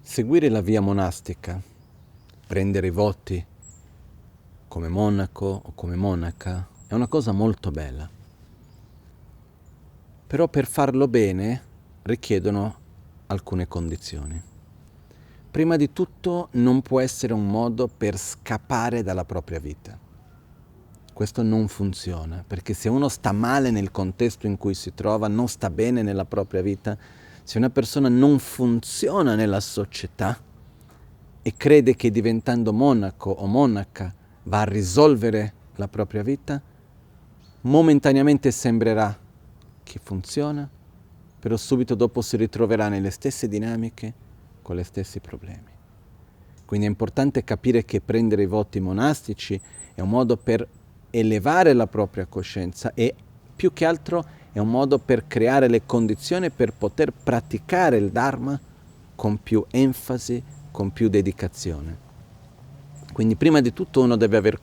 Seguire la via monastica, prendere i voti come monaco o come monaca, è una cosa molto bella. Però per farlo bene richiedono alcune condizioni. Prima di tutto non può essere un modo per scappare dalla propria vita. Questo non funziona, perché se uno sta male nel contesto in cui si trova, non sta bene nella propria vita, se una persona non funziona nella società e crede che diventando monaco o monaca va a risolvere la propria vita, momentaneamente sembrerà che funziona, però subito dopo si ritroverà nelle stesse dinamiche con gli stessi problemi. Quindi è importante capire che prendere i voti monastici è un modo per elevare la propria coscienza e più che altro è un modo per creare le condizioni per poter praticare il Dharma con più enfasi, con più dedicazione. Quindi prima di tutto uno deve avere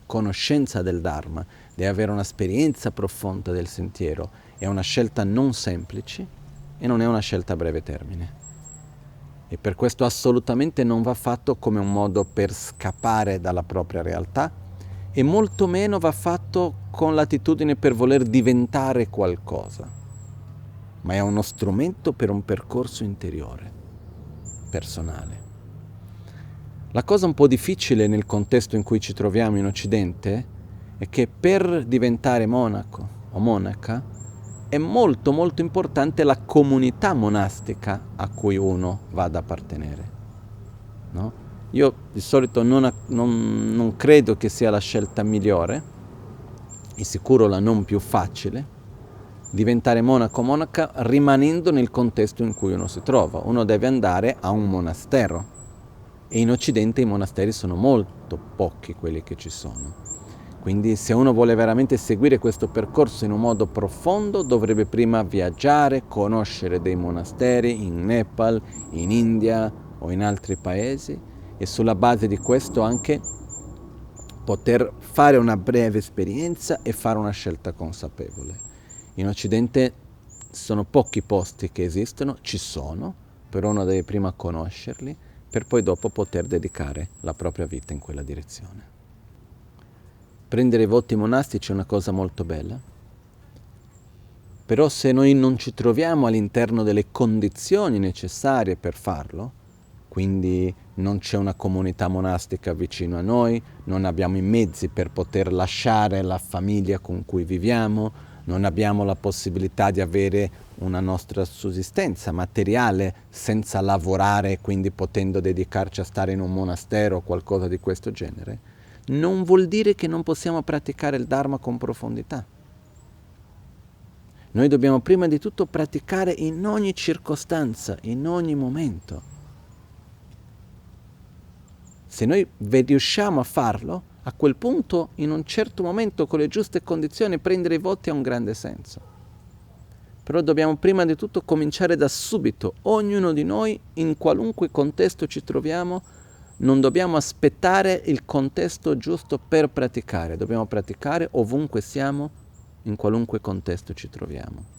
conoscenza del Dharma, deve avere un'esperienza profonda del sentiero. È una scelta non semplice e non è una scelta a breve termine. E per questo assolutamente non va fatto come un modo per scappare dalla propria realtà e molto meno va fatto con l'attitudine per voler diventare qualcosa, ma è uno strumento per un percorso interiore, personale. La cosa un po' difficile nel contesto in cui ci troviamo in Occidente è che per diventare monaco o monaca è molto molto importante la comunità monastica a cui uno va ad appartenere, no? Io di solito non credo che sia la scelta migliore, di sicuro la non più facile, diventare monaco o monaca rimanendo nel contesto in cui uno si trova. Uno deve andare a un monastero e in Occidente i monasteri sono molto pochi quelli che ci sono. Quindi se uno vuole veramente seguire questo percorso in un modo profondo dovrebbe prima viaggiare, conoscere dei monasteri in Nepal, in India o in altri paesi e sulla base di questo anche poter fare una breve esperienza e fare una scelta consapevole. In Occidente sono pochi posti che esistono, ci sono, però uno deve prima conoscerli per poi dopo poter dedicare la propria vita in quella direzione. Prendere i voti monastici è una cosa molto bella, però se noi non ci troviamo all'interno delle condizioni necessarie per farlo, quindi non c'è una comunità monastica vicino a noi, non abbiamo i mezzi per poter lasciare la famiglia con cui viviamo, non abbiamo la possibilità di avere una nostra sussistenza materiale senza lavorare, quindi potendo dedicarci a stare in un monastero o qualcosa di questo genere, non vuol dire che non possiamo praticare il Dharma con profondità. Noi dobbiamo prima di tutto praticare in ogni circostanza, in ogni momento. Se noi riusciamo a farlo, a quel punto, in un certo momento, con le giuste condizioni, prendere i voti ha un grande senso. Però dobbiamo prima di tutto cominciare da subito. Ognuno di noi, in qualunque contesto ci troviamo, non dobbiamo aspettare il contesto giusto per praticare. Dobbiamo praticare ovunque siamo, in qualunque contesto ci troviamo.